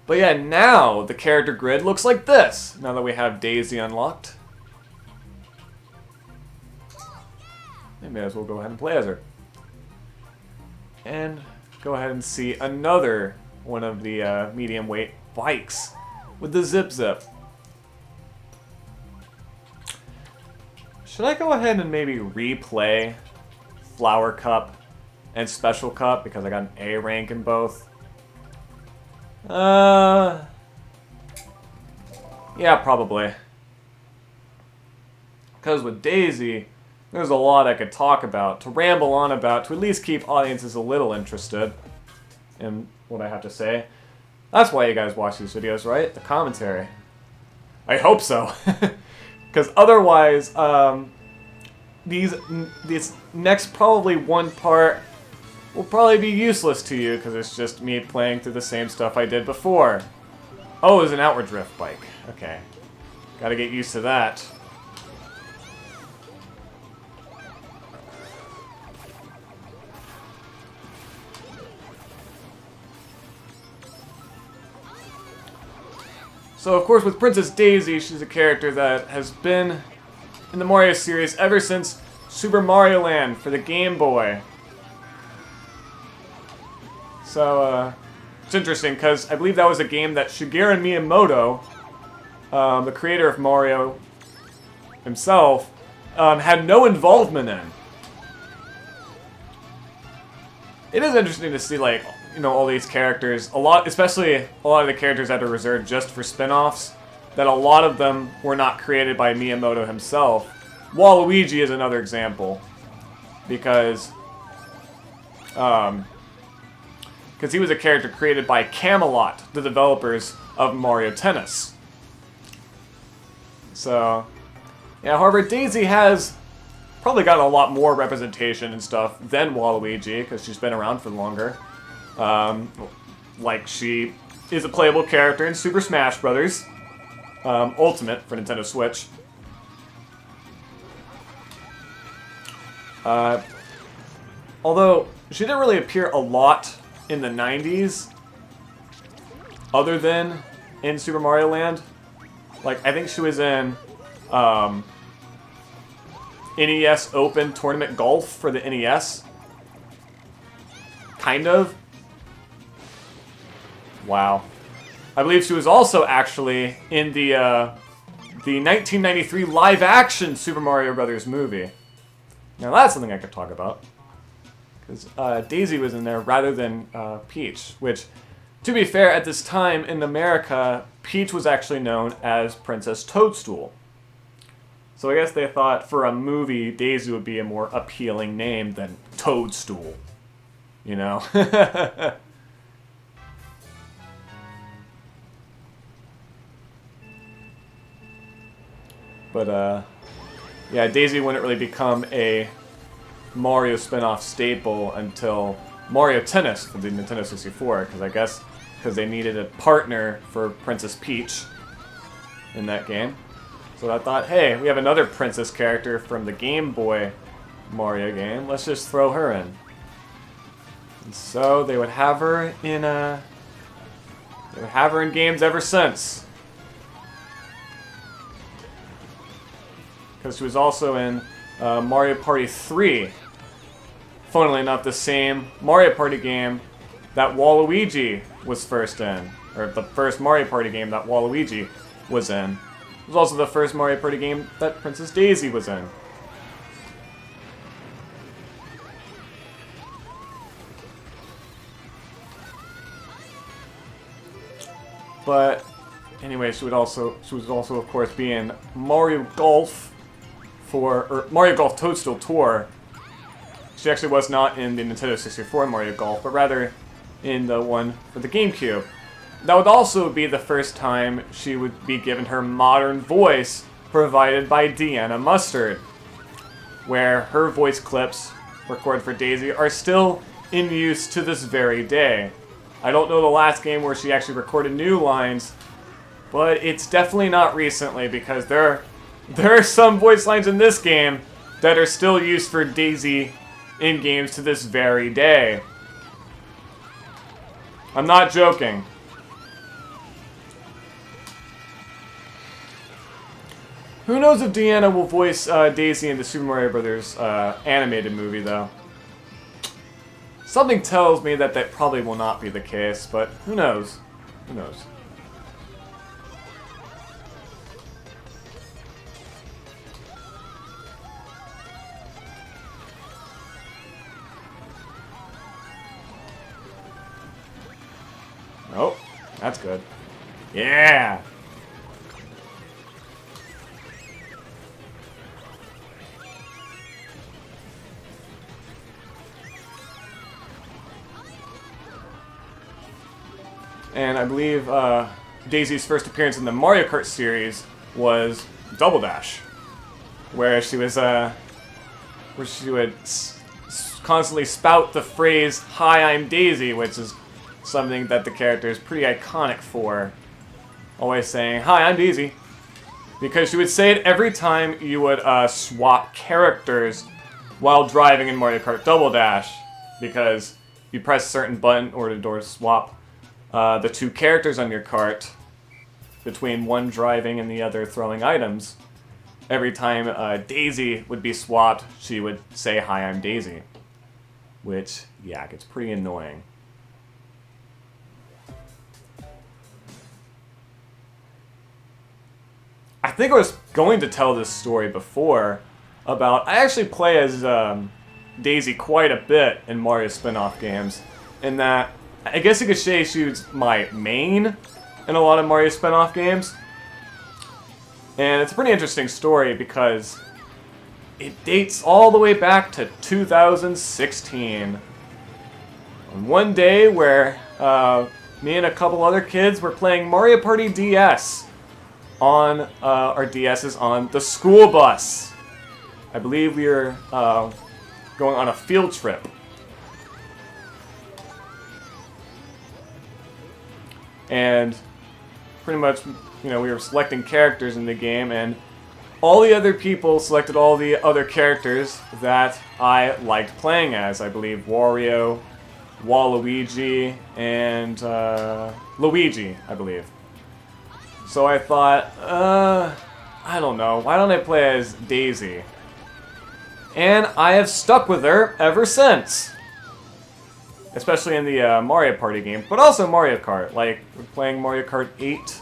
But yeah, now the character grid looks like this, now that we have Daisy unlocked. I may as well go ahead and play as her. And go ahead and see another one of the medium weight bikes with the Zip Zip. Should I go ahead and maybe replay Flower Cup and Special Cup because I got an A rank in both? Yeah, probably. Because with Daisy, there's a lot I could talk about, to ramble on about, to at least keep audiences a little interested in what I have to say. That's why you guys watch these videos, right? The commentary. I hope so. Because otherwise, this next probably one part will probably be useless to you because it's just me playing through the same stuff I did before. Oh, it was an outward drift bike. Okay. Gotta get used to that. So, of course, with Princess Daisy, she's a character that has been in the Mario series ever since Super Mario Land for the Game Boy. So, it's interesting, because I believe that was a game that Shigeru Miyamoto, the creator of Mario himself, had no involvement in. It is interesting to see, like, you know, all these characters, especially a lot of the characters that are reserved just for spin-offs, that a lot of them were not created by Miyamoto himself. Waluigi is another example, because he was a character created by Camelot, the developers of Mario Tennis. So, yeah, however, Daisy has probably gotten a lot more representation and stuff than Waluigi, because she's been around for longer. Like, she is a playable character in Super Smash Bros. Ultimate for Nintendo Switch. Although, she didn't really appear a lot in the 90s, other than in Super Mario Land. Like, I think she was in NES Open Tournament Golf for the NES. Kind of. Wow. I believe she was also actually in the 1993 live-action Super Mario Bros. Movie. Now that's something I could talk about. Because Daisy was in there rather than Peach. Which, to be fair, at this time in America, Peach was actually known as Princess Toadstool. So I guess they thought for a movie, Daisy would be a more appealing name than Toadstool. You know? But, yeah, Daisy wouldn't really become a Mario spin-off staple until Mario Tennis for the Nintendo 64, because I guess they needed a partner for Princess Peach in that game. So I thought, hey, we have another princess character from the Game Boy Mario game, let's just throw her in. And so they would have her in games ever since. Because she was also in Mario Party 3. Funnily enough, the same Mario Party game that Waluigi was first in. Or the first Mario Party game that Waluigi was in. It was also the first Mario Party game that Princess Daisy was in. But anyway, she was also of course be in Mario Golf Mario Golf Toadstool Tour. She actually was not in the Nintendo 64 Mario Golf, but rather in the one for the GameCube. That would also be the first time she would be given her modern voice provided by Deanna Mustard, where her voice clips recorded for Daisy are still in use to this very day. I don't know the last game where she actually recorded new lines, but it's definitely not recently, because there are some voice lines in this game that are still used for Daisy in games to this very day. I'm not joking. Who knows if Deanna will voice Daisy in the Super Mario Brothers animated movie, though. Something tells me that that probably will not be the case, but who knows? Who knows? Oh, that's good. Yeah! And I believe Daisy's first appearance in the Mario Kart series was Double Dash, where she was where she would constantly spout the phrase "Hi, I'm Daisy," which is something that the character is pretty iconic for. Always saying "Hi, I'm Daisy," because she would say it every time you would swap characters while driving in Mario Kart Double Dash, because you press a certain button in order to swap the two characters on your cart between one driving and the other throwing items. Every time Daisy would be swapped, she would say, "Hi, I'm Daisy." Which, yeah, gets pretty annoying. I think I was going to tell this story before about... I actually play as Daisy quite a bit in Mario spin-off games, in that I guess you could say she's my main in a lot of Mario spin-off games. And it's a pretty interesting story because it dates all the way back to 2016. On one day where me and a couple other kids were playing Mario Party DS on our DSs on the school bus. I believe we were going on a field trip. And pretty much, you know, we were selecting characters in the game, and all the other people selected all the other characters that I liked playing as. I believe Wario, Waluigi, and Luigi, I believe. So I thought, I don't know, why don't I play as Daisy? And I have stuck with her ever since. Especially in the Mario Party game, but also Mario Kart. Like, we're playing Mario Kart 8,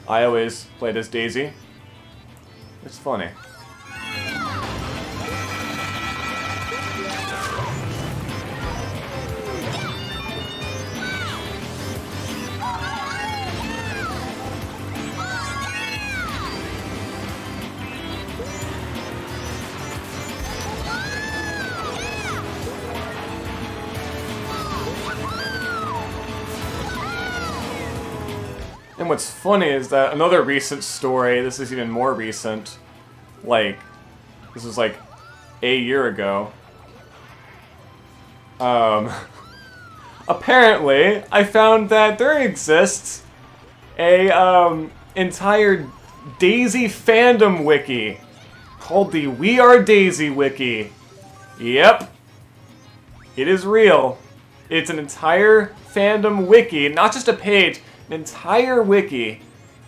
I always played as Daisy. It's funny. And what's funny is that another recent story, this is even more recent, like, this was like a year ago. Apparently, I found that there exists a entire Daisy fandom wiki called the We Are Daisy wiki. Yep. It is real. It's an entire fandom wiki, not just a page, an entire wiki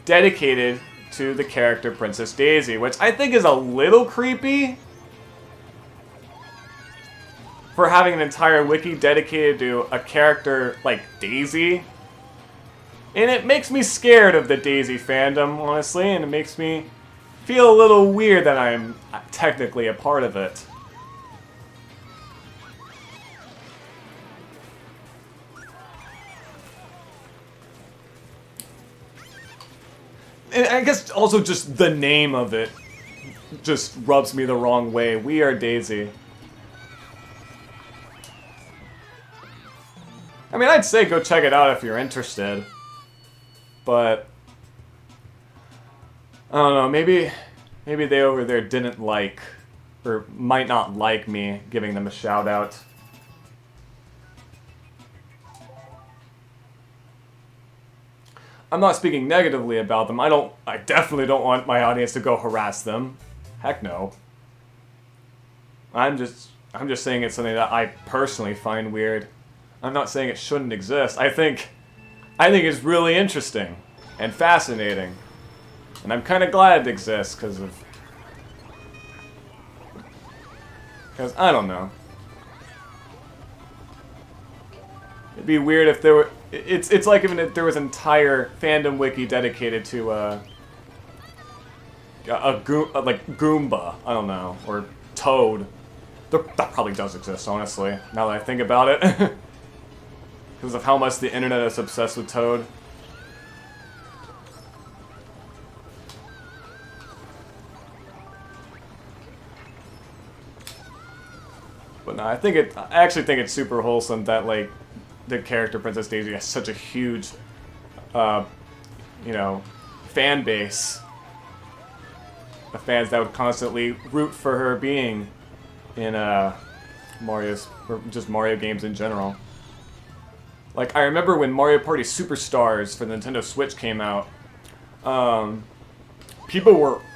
dedicated to the character Princess Daisy, which I think is a little creepy for having an entire wiki dedicated to a character like Daisy. And it makes me scared of the Daisy fandom, honestly, and it makes me feel a little weird that I'm technically a part of it. And I guess also just the name of it just rubs me the wrong way. We Are Daisy. I mean, I'd say go check it out if you're interested. But I don't know, maybe they over there didn't like, or might not like me giving them a shout out. I'm not speaking negatively about them. I definitely don't want my audience to go harass them. Heck no. I'm just saying it's something that I personally find weird. I'm not saying it shouldn't exist. I think it's really interesting and fascinating. And I'm kind of glad it exists because of Because, I don't know. It'd be weird if there were... It's like if there was an entire fandom wiki dedicated to, like, Goomba, I don't know, or Toad. That probably does exist, honestly, now that I think about it. Because of how much the internet is obsessed with Toad. But no, I actually think it's super wholesome that, like, the character Princess Daisy has such a huge, you know, fan base. The fans that would constantly root for her being in, Mario's, or just Mario games in general. Like, I remember when Mario Party Superstars for the Nintendo Switch came out, a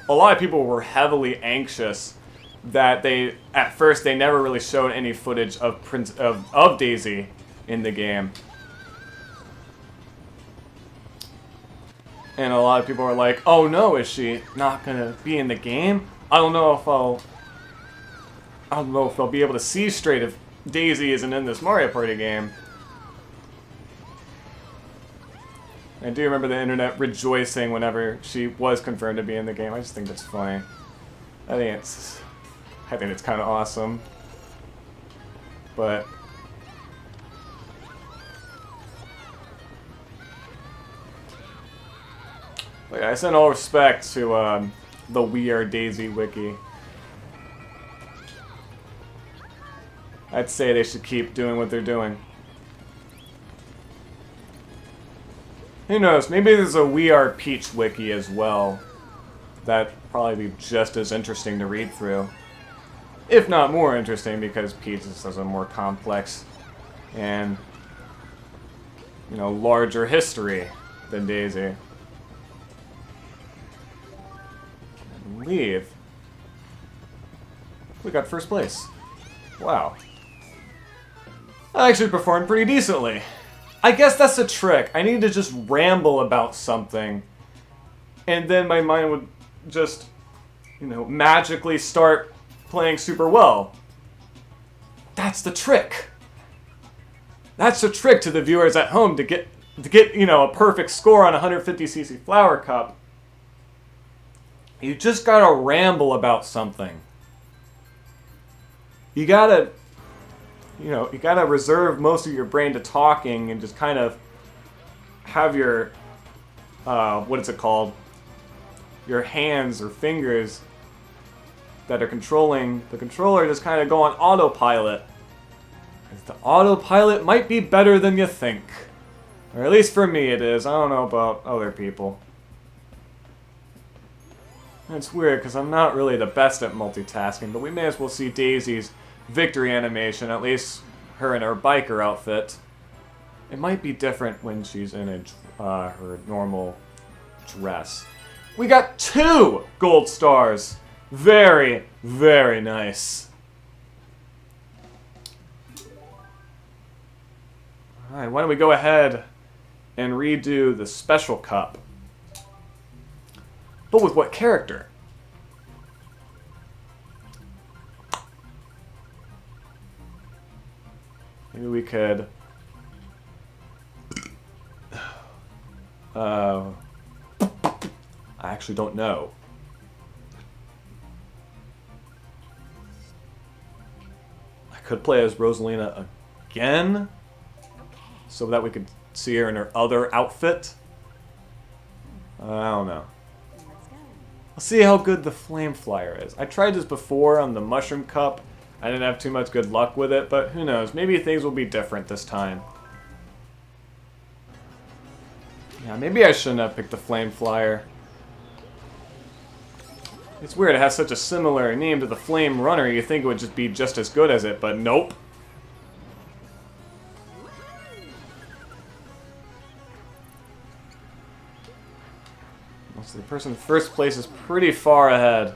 lot of people were heavily anxious that at first they never really showed any footage of Daisy in the game. And a lot of people are like, oh no, is she not gonna be in the game? I don't know if I'll be able to see straight if Daisy isn't in this Mario Party game. I do remember the internet rejoicing whenever she was confirmed to be in the game. I just think that's funny. I think it's kind of awesome. But yeah, I send all respect to the We Are Daisy wiki. I'd say they should keep doing what they're doing. Who knows? Maybe there's a We Are Peach wiki as well. That'd probably be just as interesting to read through. If not more interesting, because Peach has a more complex and, you know, larger history than Daisy. And leave. We got first place. Wow. I actually performed pretty decently. I guess that's the trick. I need to just ramble about something, and then my mind would just, you know, magically start playing super well. That's the trick. That's the trick to the viewers at home to get you know, a perfect score on a 150cc flower cup. You just gotta ramble about something. You gotta reserve most of your brain to talking and just kind of have your, what is it called? Your hands or fingers that are controlling the controller just kind of go on autopilot. Because the autopilot might be better than you think. Or at least for me it is. I don't know about other people. It's weird because I'm not really the best at multitasking, but we may as well see Daisy's victory animation, at least her in her biker outfit. It might be different when she's in her normal dress. We got 2 gold stars! Very, very nice. Alright, why don't we go ahead and redo the special cup. But with what character? Maybe we could... I actually don't know. I could play as Rosalina again, so that we could see her in her other outfit. I don't know. Let's see how good the Flame Flyer is. I tried this before on the Mushroom Cup. I didn't have too much good luck with it, but who knows? Maybe things will be different this time. Yeah, maybe I shouldn't have picked the Flame Flyer. It's weird, it has such a similar name to the Flame Runner. You'd think it would just be just as good as it, but nope. So the person in first place is pretty far ahead.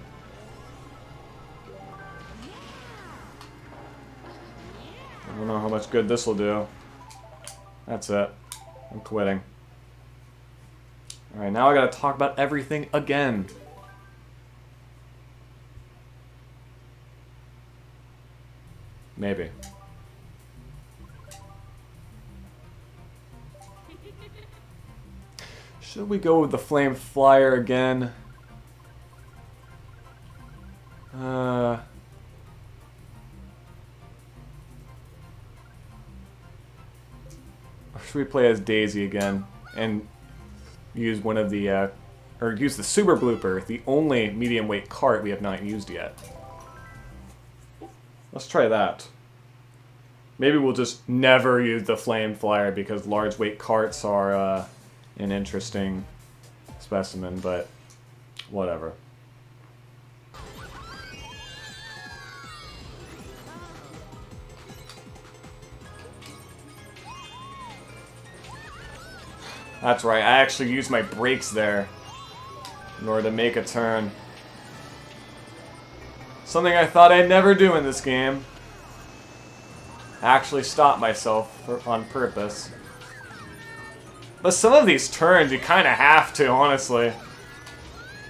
I don't know how much good this will do. That's it. I'm quitting. Alright, now I gotta talk about everything again. Maybe. Should we go with the Flame Flyer again? Or should we play as Daisy again and use one of the, or use the Super Blooper, the only medium weight cart we have not used yet? Let's try that. Maybe we'll just never use the Flame Flyer because large weight carts are an interesting specimen, but whatever. That's right, I actually used my brakes there in order to make a turn. Something I thought I'd never do in this game. Actually stop myself on purpose. But some of these turns you kind of have to, honestly.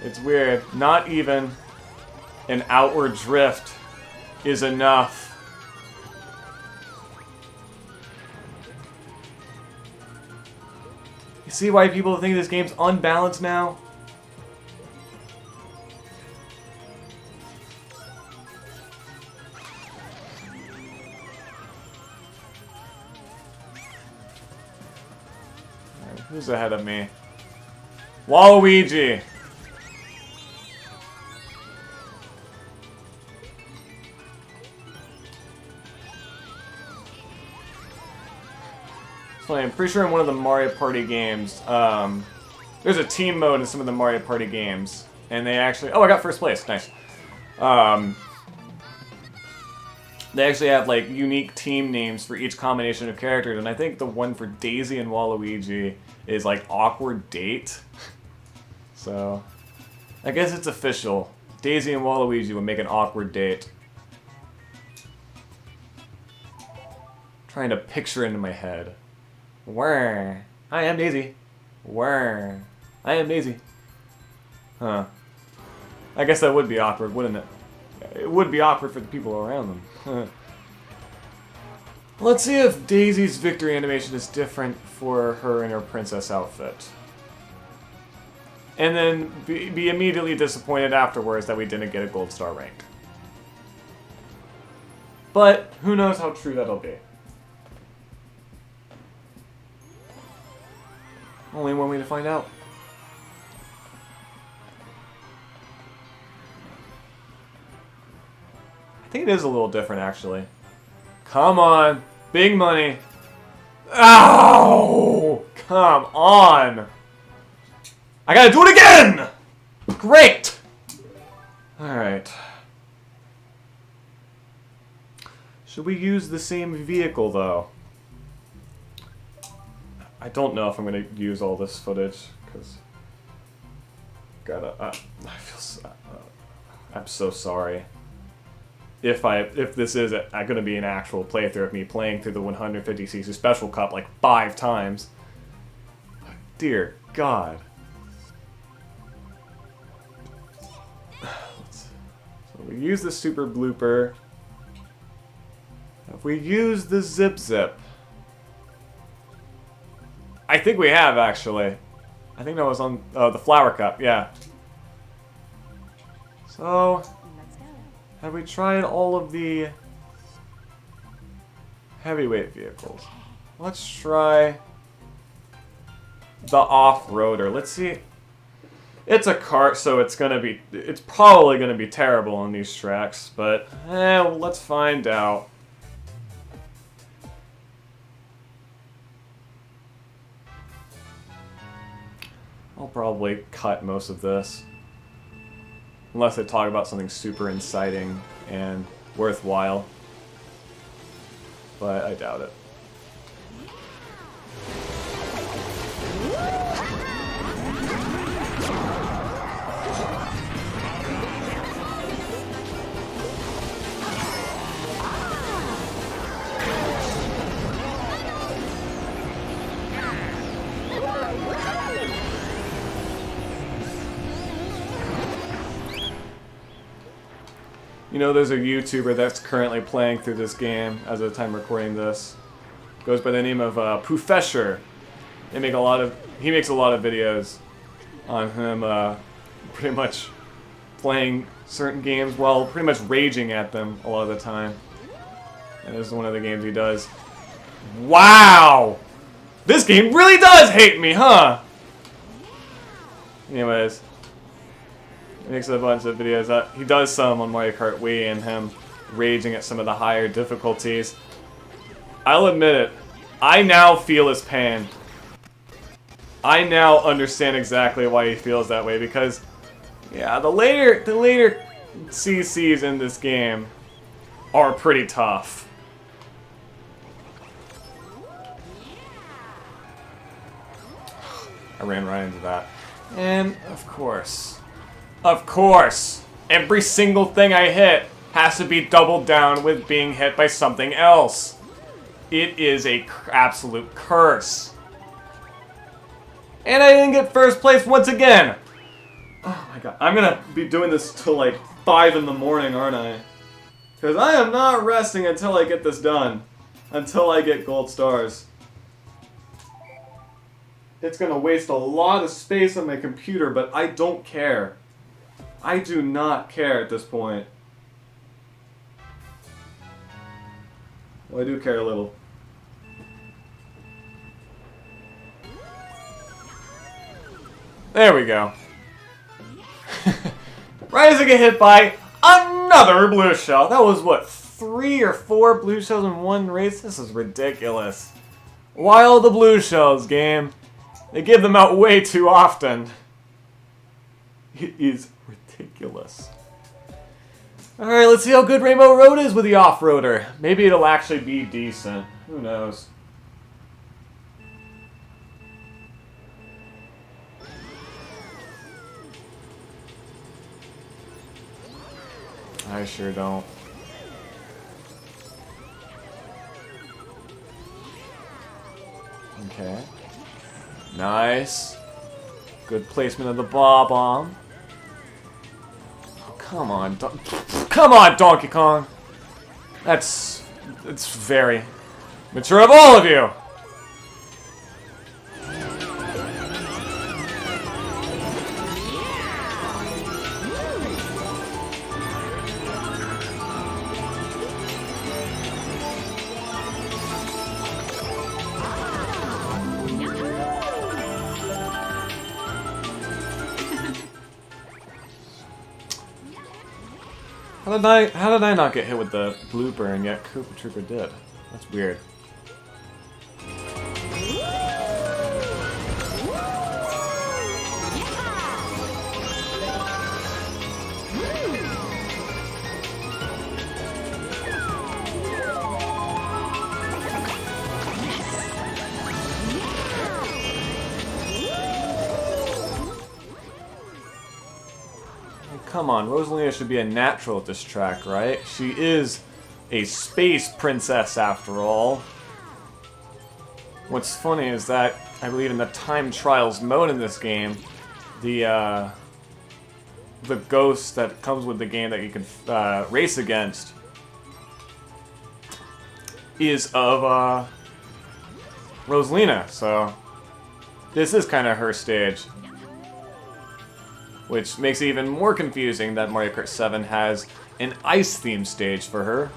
It's weird. Not even an outward drift is enough. You see why people think this game's unbalanced now? Who's ahead of me? Waluigi! So I'm pretty sure in one of the Mario Party games, there's a team mode in some of the Mario Party games, and they actually... Oh, I got first place. Nice. They actually have, like, unique team names for each combination of characters, and I think the one for Daisy and Waluigi is, like, Awkward Date. So, I guess it's official. Daisy and Waluigi would make an awkward date. Trying to picture it in my head. Whirr. I am Daisy. Whirr. I am Daisy. Huh. I guess that would be awkward, wouldn't it? It would be awkward for the people around them. Huh. Let's see if Daisy's victory animation is different for her in her princess outfit. And then be immediately disappointed afterwards that we didn't get a gold star rank. But who knows how true that'll be. Only one way to find out. I think it is a little different, actually. Come on! Big money! Ow! Come on! I gotta do it again! Great! Alright. Should we use the same vehicle, though? I don't know if I'm gonna use all this footage, because... I feel so... I'm so sorry. If this is gonna be an actual playthrough of me playing through the 150cc Special Cup like 5 times. Dear God. So we use the Super Blooper. If we use the Zip Zip. I think we have, actually. I think that was on the Flower Cup, yeah. So... have we tried all of the heavyweight vehicles? Let's try the off-roader. Let's see. It's a kart, so it's probably gonna be terrible on these tracks, but well, let's find out. I'll probably cut most of this. Unless they talk about something super inciting and worthwhile. But I doubt it. You know, there's a YouTuber that's currently playing through this game as of the time recording this. Goes by the name of Poofesher. He makes a lot of videos on him pretty much playing certain games while pretty much raging at them a lot of the time. And this is one of the games he does. Wow! This game really does hate me, huh? Anyways. He makes a bunch of videos. He does some on Mario Kart Wii and him raging at some of the higher difficulties. I'll admit it. I now feel his pain. I now understand exactly why he feels that way because, yeah, the later CCs in this game are pretty tough. I ran right into that. And, of course, every single thing I hit has to be doubled down with being hit by something else. It is a absolute curse. And I didn't get first place once again. Oh my god. I'm gonna be doing this till like 5 in the morning, aren't I? Because I am not resting until I get this done. Until I get gold stars. It's gonna waste a lot of space on my computer, but I don't care. I do not care at this point. Well, I do care a little. There we go. Right as I get hit by another blue shell. That was, what, 3 or 4 blue shells in one race? This is ridiculous. Why all the blue shells, game? They give them out way too often. It is ridiculous. Alright, let's see how good Rainbow Road is with the off-roader. Maybe it'll actually be decent. Who knows? I sure don't. Okay. Nice. Good placement of the bomb. Oh, come on, come on, Donkey Kong. It's very mature of all of you. How did I not get hit with the blooper and yet Koopa Trooper did? That's weird. Come on, Rosalina should be a natural at this track, right? She is a space princess after all. What's funny is that, I believe in the time trials mode in this game, the ghost that comes with the game that you can race against is of Rosalina, so this is kind of her stage. Which makes it even more confusing that Mario Kart 7 has an ice-themed stage for her,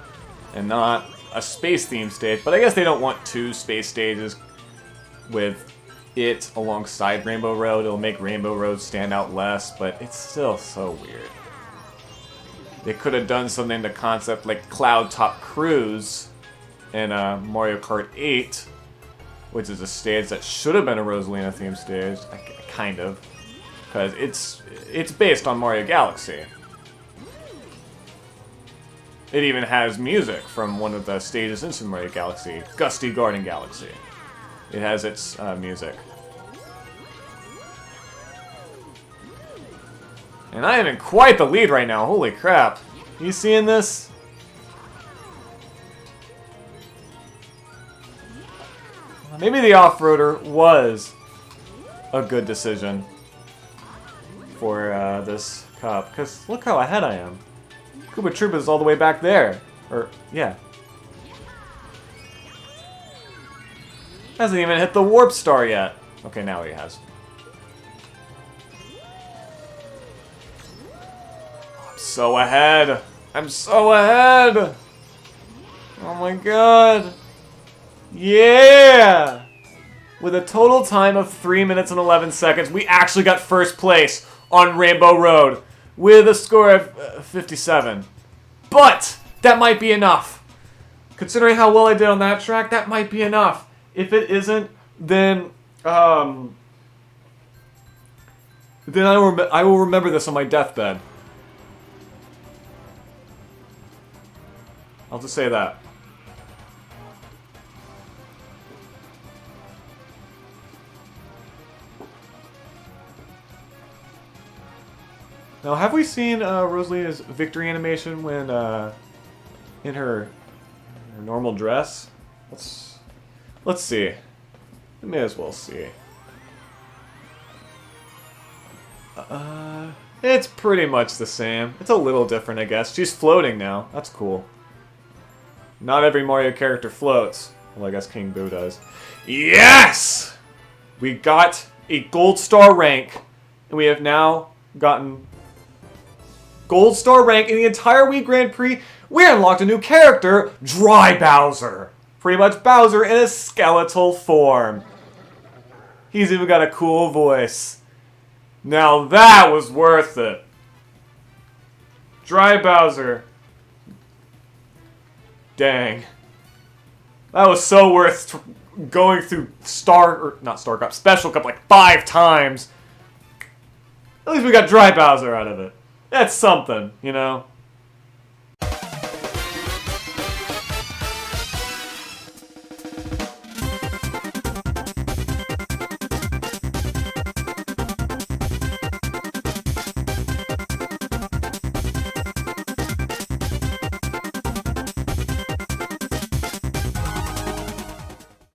and not a space-themed stage. But I guess they don't want 2 space stages with it alongside Rainbow Road. It'll make Rainbow Road stand out less, but it's still so weird. They could have done something to concept like Cloud Top Cruise in Mario Kart 8, which is a stage that should have been a Rosalina-themed stage, kind of. Because it's based on Mario Galaxy. It even has music from one of the stages in Super Mario Galaxy, Gusty Garden Galaxy. It has its music. And I am in quite the lead right now, holy crap. You seeing this? Maybe the off-roader was a good decision for this cup, because look how ahead I am. Koopa Troopa is all the way back there. Or, yeah. Hasn't even hit the Warp Star yet. Okay, now he has. I'm so ahead. I'm so ahead. Oh my god. Yeah! With a total time of 3 minutes and 11 seconds, we actually got first place on Rainbow Road with a score of 57. But that might be enough. Considering how well I did on that track, that might be enough. If it isn't, then I will remember this on my deathbed. I'll just say that. Now, have we seen Rosalina's victory animation when in her normal dress? Let's see. We may as well see. It's pretty much the same. It's a little different, I guess. She's floating now. That's cool. Not every Mario character floats. Well, I guess King Boo does. Yes! We got a gold star rank, and we have now gotten gold star rank in the entire Wii Grand Prix. We unlocked a new character, Dry Bowser. Pretty much Bowser in a skeletal form. He's even got a cool voice. Now that was worth it. Dry Bowser. Dang. That was so worth going through Special Cup like 5 times. At least we got Dry Bowser out of it. That's something, you know?